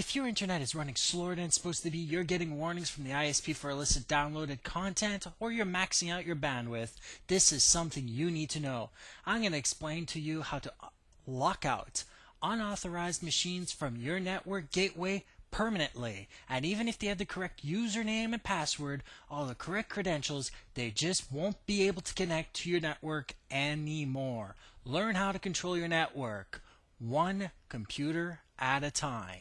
If your internet is running slower than it's supposed to be, you're getting warnings from the ISP for illicit downloaded content, or you're maxing out your bandwidth, this is something you need to know. I'm going to explain to you how to lock out unauthorized machines from your network gateway permanently. And even if they have the correct username and password, all the correct credentials, they just won't be able to connect to your network anymore. Learn how to control your network, one computer at a time.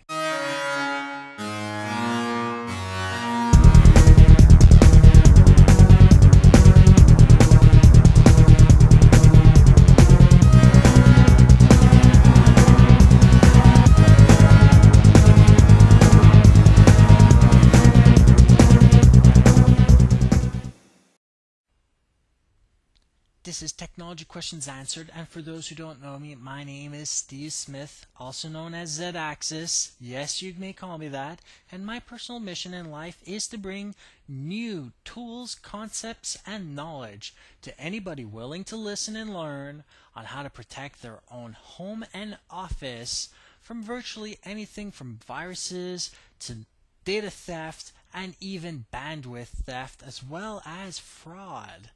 This is Technology Questions Answered, and for those who don't know me, my name is Steve Smith, also known as Z-Axis. Yes, you may call me that, and my personal mission in life is to bring new tools, concepts, and knowledge to anybody willing to listen and learn on how to protect their own home and office from virtually anything from viruses to data theft and even bandwidth theft, as well as fraud.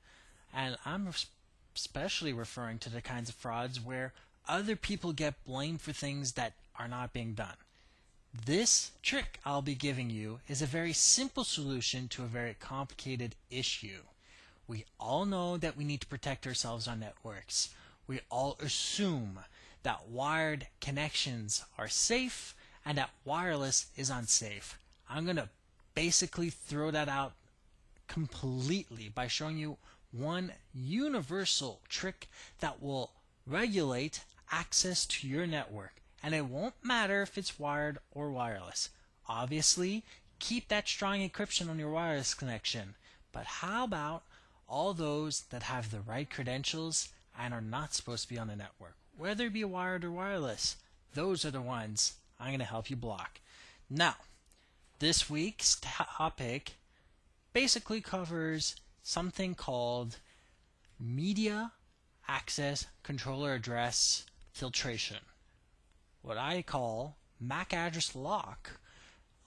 And I'm especially referring to the kinds of frauds where other people get blamed for things that are not being done. This trick I'll be giving you is a very simple solution to a very complicated issue. We all know that we need to protect ourselves on networks. We all assume that wired connections are safe and that wireless is unsafe. I'm going to basically throw that out completely by showing you one universal trick that will regulate access to your network, and it won't matter if it's wired or wireless. Obviously, keep that strong encryption on your wireless connection, but how about all those that have the right credentials and are not supposed to be on the network, whether it be wired or wireless? Those are the ones I'm going to help you block. Now, this week's topic basically covers something called Media Access Controller Address Filtration, what I call MAC address lock.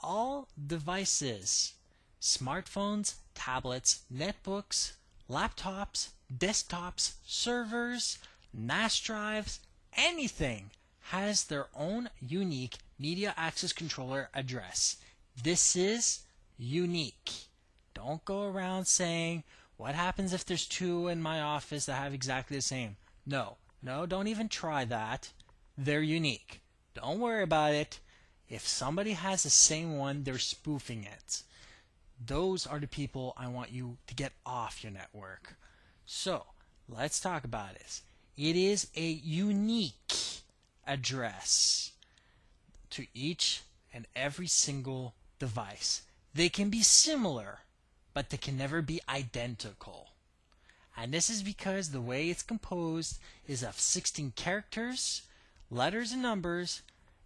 All devices, smartphones, tablets, netbooks, laptops, desktops, servers, NAS drives, anything has their own unique media access controller address. This is unique. Don't go around saying, what happens if there's two in my office that have exactly the same? No, don't even try that. They're unique. Don't worry about it. If somebody has the same one, they're spoofing it. Those are the people I want you to get off your network. So, let's talk about it. It is a unique address to each and every single device. They can be similar, but they can never be identical. And this is because the way it's composed is of 16 characters, letters, and numbers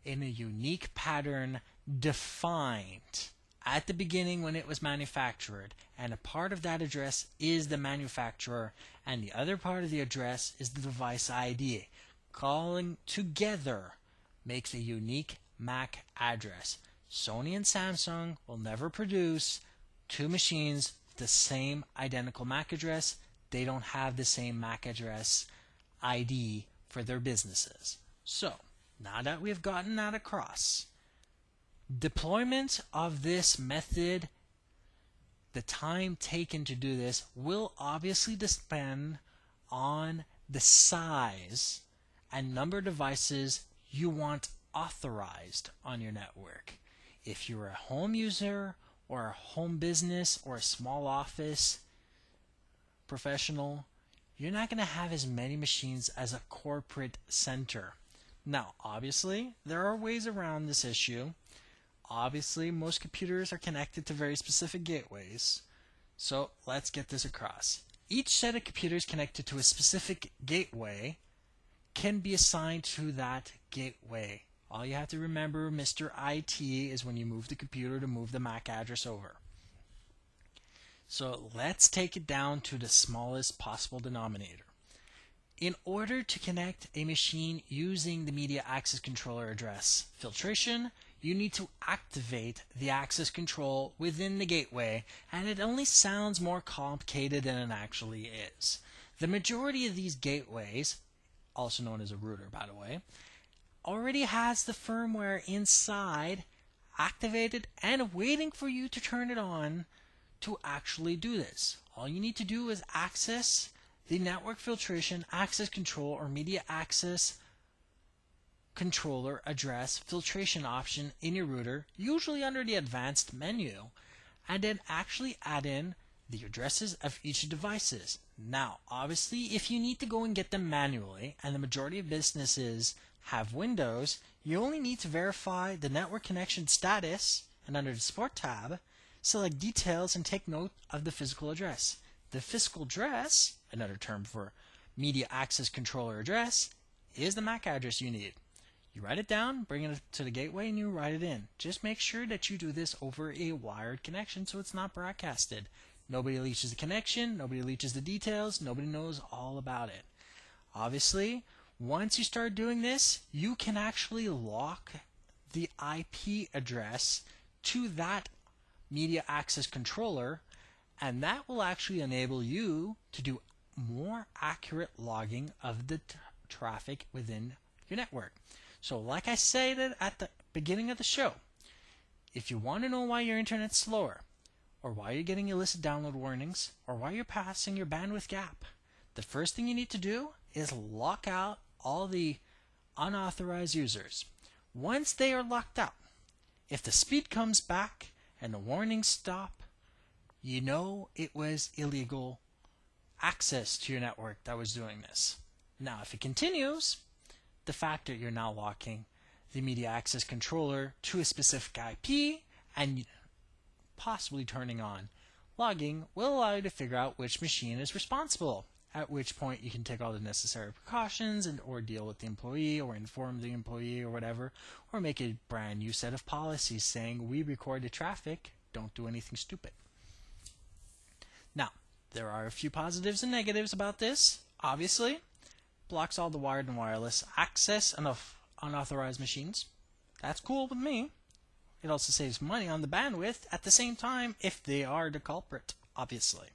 in a unique pattern defined at the beginning when it was manufactured. And a part of that address is the manufacturer, and the other part of the address is the device ID. Calling together makes a unique MAC address. Sony and Samsung will never produce two machines with the same identical MAC address. They don't have the same MAC address ID for their businesses. So, now that we've gotten that across, deployment of this method, the time taken to do this, will obviously depend on the size and number of devices you want authorized on your network. If you're a home user or a home business or a small office professional, you're not going to have as many machines as a corporate center. Now, obviously, there are ways around this issue. Obviously, most computers are connected to very specific gateways. So let's get this across. Each set of computers connected to a specific gateway can be assigned to that gateway. All you have to remember, Mr. IT, is when you move the computer to move the MAC address over. So let's take it down to the smallest possible denominator. In order to connect a machine using the media access controller address filtration, you need to activate the access control within the gateway, and it only sounds more complicated than it actually is. The majority of these gateways, also known as a router by the way, already has the firmware inside activated and waiting for you to turn it on to actually do this. All you need to do is access the network filtration access control or media access controller address filtration option in your router, usually under the advanced menu, and then actually add in the addresses of each devices. Now, obviously, if you need to go and get them manually, and the majority of businesses have Windows, you only need to verify the network connection status, and under the Support tab, select Details and take note of the physical address. The physical address, another term for media access controller address, is the MAC address you need. You write it down, bring it to the gateway, and you write it in. Just make sure that you do this over a wired connection so it's not broadcasted. Nobody leaches the connection, nobody leaches the details, nobody knows all about it. Obviously, once you start doing this, you can actually lock the IP address to that media access controller, and that will actually enable you to do more accurate logging of the traffic within your network. So like I said at the beginning of the show, if you want to know why your internet's slower, or why you're getting illicit download warnings, or why you're passing your bandwidth gap, the first thing you need to do is lock out all the unauthorized users. Once they are locked out, if the speed comes back and the warnings stop, you know it was illegal access to your network that was doing this. Now, if it continues, the fact that you're now locking the media access controller to a specific IP and possibly turning on logging will allow you to figure out which machine is responsible, at which point you can take all the necessary precautions and or deal with the employee or inform the employee or whatever, or make a brand new set of policies saying we record the traffic, don't do anything stupid. Now, there are a few positives and negatives about this. Obviously, blocks all the wired and wireless access of unauthorized machines. That's cool with me. It also saves money on the bandwidth at the same time if they are the culprit, obviously.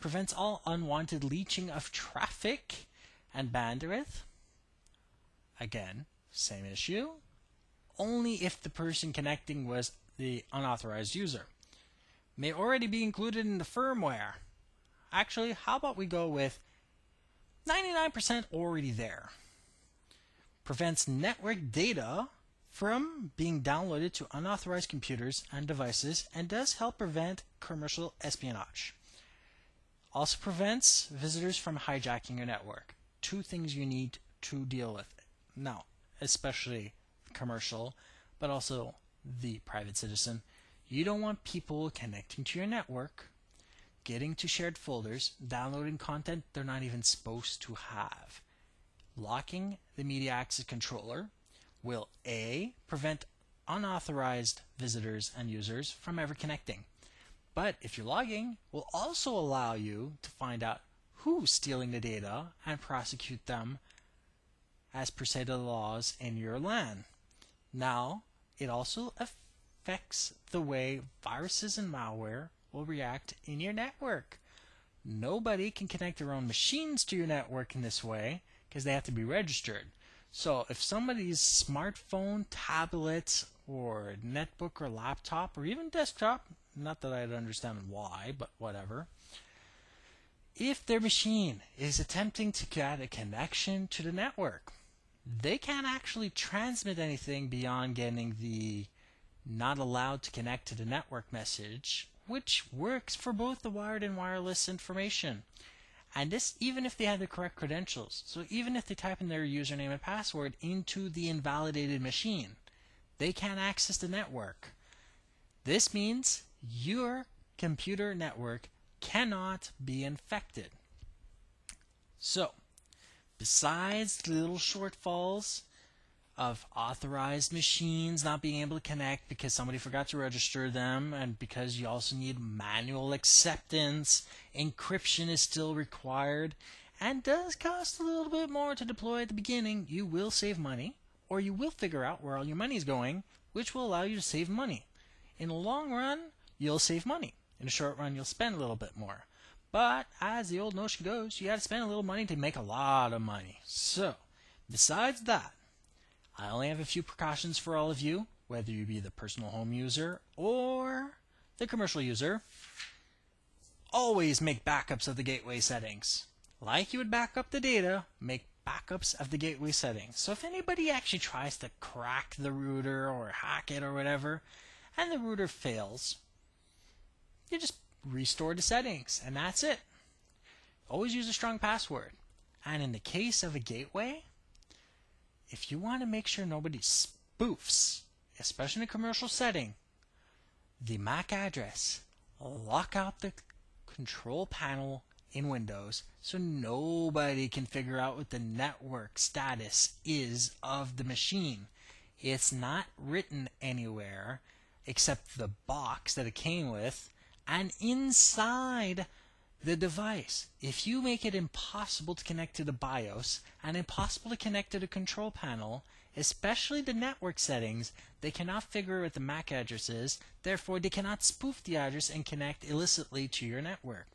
Prevents all unwanted leaching of traffic and bandwidth. Again, same issue. Only if the person connecting was the unauthorized user. May already be included in the firmware. Actually, how about we go with 99% already there. Prevents network data from being downloaded to unauthorized computers and devices and does help prevent commercial espionage. Also prevents visitors from hijacking your network. Two things you need to deal with. Now, especially commercial, but also the private citizen. You don't want people connecting to your network, getting to shared folders, downloading content they're not even supposed to have. Locking the media access controller will A, prevent unauthorized visitors and users from ever connecting. But if you're logging, will also allow you to find out who's stealing the data and prosecute them as per se the laws in your LAN. Now, it also affects the way viruses and malware will react in your network. Nobody can connect their own machines to your network in this way because they have to be registered. So if somebody's smartphone, tablet, or netbook or laptop, or even desktop, not that I'd understand why, but whatever, if their machine is attempting to get a connection to the network, they can't actually transmit anything beyond getting the not allowed to connect to the network message, which works for both the wired and wireless information. And this even if they have the correct credentials. So even if they type in their username and password into the invalidated machine, they can't access the network. This means your computer network cannot be infected. So, besides the little shortfalls of authorized machines not being able to connect because somebody forgot to register them, and because you also need manual acceptance, encryption is still required, and does cost a little bit more to deploy at the beginning, you will save money, or you will figure out where all your money is going, which will allow you to save money. In the long run, you'll save money. In the short run, you'll spend a little bit more. But as the old notion goes, you got to spend a little money to make a lot of money. So, besides that, I only have a few precautions for all of you, whether you be the personal home user or the commercial user. Always make backups of the gateway settings. Like you would back up the data, make backups of the gateway settings. So if anybody actually tries to crack the router or hack it or whatever, and the router fails, you just restore the settings, and that's it. Always use a strong password. And in the case of a gateway, if you want to make sure nobody spoofs, especially in a commercial setting, the MAC address, lock out the control panel in Windows so nobody can figure out what the network status is of the machine. It's not written anywhere except the box that it came with and inside the device. If you make it impossible to connect to the BIOS and impossible to connect to the control panel, especially the network settings, they cannot figure out what the MAC address is, therefore they cannot spoof the address and connect illicitly to your network.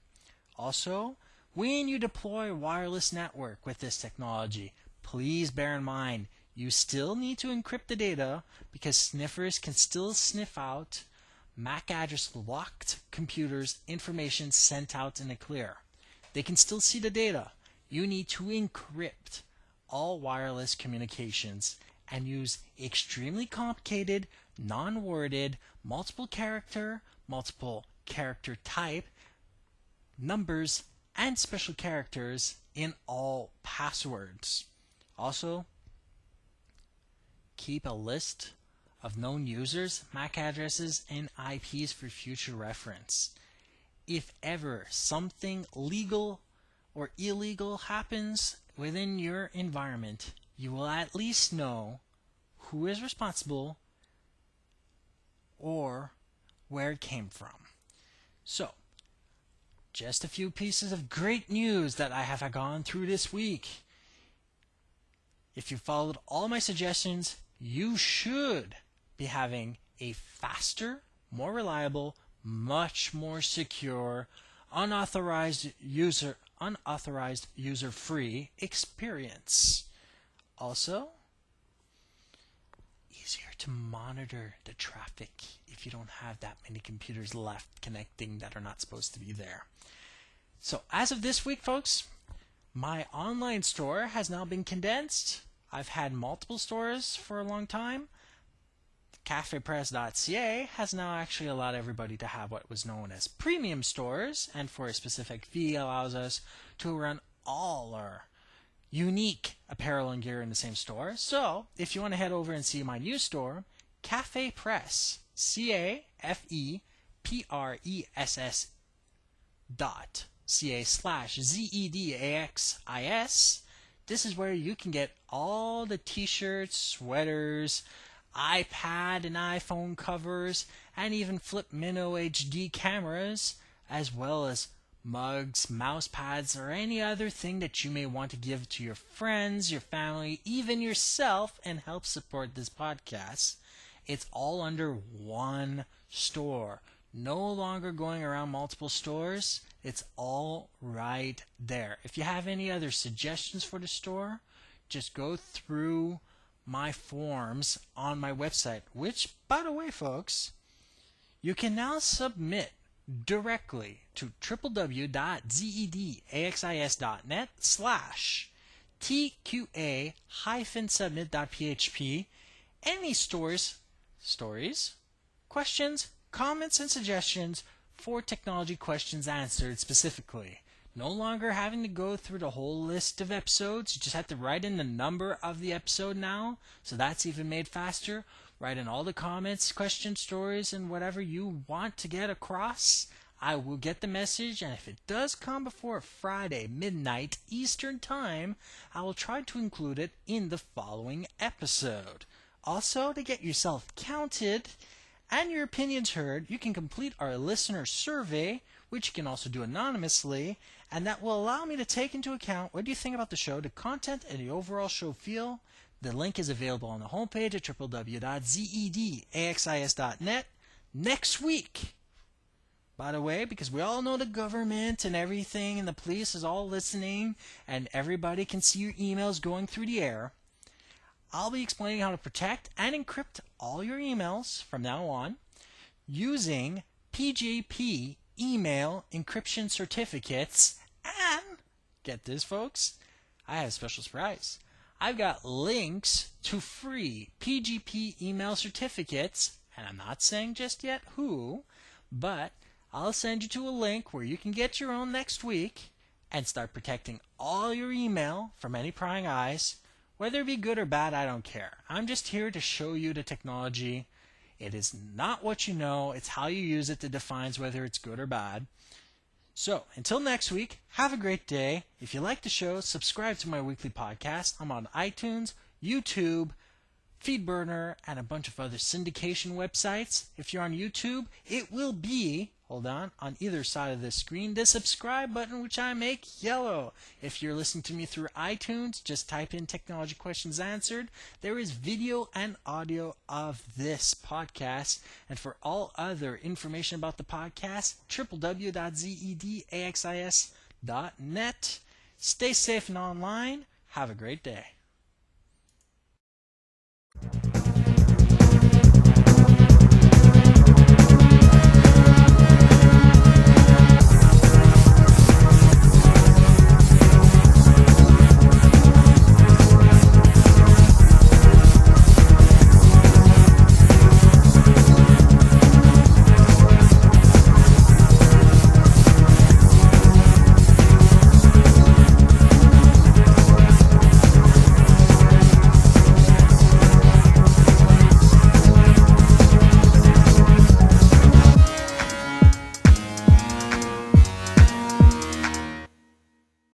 Also, when you deploy a wireless network with this technology, please bear in mind you still need to encrypt the data because sniffers can still sniff out MAC address locked computers information sent out in the clear. They can still see the data. You need to encrypt all wireless communications and use extremely complicated, non-worded, multiple character type, numbers, and special characters in all passwords. Also, keep a list of known users, MAC addresses, and IPs for future reference. If ever something legal or illegal happens within your environment, you will at least know who is responsible or where it came from. So, just a few pieces of great news that I have gone through this week. If you followed all my suggestions, you should be having a faster, more reliable, much more secure, unauthorized user-free experience. Also, easier to monitor the traffic if you don't have that many computers left connecting that are not supposed to be there. So as of this week, folks, my online store has now been condensed. I've had multiple stores for a long time. CafePress.ca has now actually allowed everybody to have what was known as premium stores, and for a specific fee allows us to run all our unique apparel and gear in the same store. So if you want to head over and see my new store, Cafe Press, CAFEPRESS.ca/ZEDAXIS. This is where you can get all the t-shirts, sweaters, iPad and iPhone covers, and even Flip Mino HD cameras, as well as mugs, mouse pads, or any other thing that you may want to give to your friends, your family, even yourself, and help support this podcast. It's all under one store. No longer going around multiple stores. It's all right there. If you have any other suggestions for the store, just go through my forms on my website, which, by the way, folks, you can now submit directly to www.zedaxis.net/tqa-submit.php any stories, questions, comments, and suggestions for technology questions answered specifically. No longer having to go through the whole list of episodes. You just have to write in the number of the episode now, so that's even made faster. Write in all the comments, questions, stories, and whatever you want to get across. I will get the message, and if it does come before Friday midnight Eastern Time, I will try to include it in the following episode. Also, to get yourself counted and your opinions heard, you can complete our listener survey, which you can also do anonymously, and that will allow me to take into account what do you think about the show, the content, and the overall show feel. The link is available on the homepage at www.zedaxis.net next week. By the way, because we all know the government and everything and the police is all listening and everybody can see your emails going through the air, I'll be explaining how to protect and encrypt all your emails from now on using PGP email encryption certificates. And get this, folks, I have a special surprise. I've got links to free PGP email certificates, and I'm not saying just yet who, but I'll send you to a link where you can get your own next week and start protecting all your email from any prying eyes. Whether it be good or bad, I don't care. I'm just here to show you the technology. It is not what you know, it's how you use it that defines whether it's good or bad. So, until next week, have a great day. If you like the show, subscribe to my weekly podcast. I'm on iTunes, YouTube, Feedburner, and a bunch of other syndication websites. If you're on YouTube, it will be, hold on either side of the screen, the subscribe button, which I make yellow. If you're listening to me through iTunes, just type in Technology Questions Answered. There is video and audio of this podcast. And for all other information about the podcast, www.zedaxis.net. Stay safe and online. Have a great day.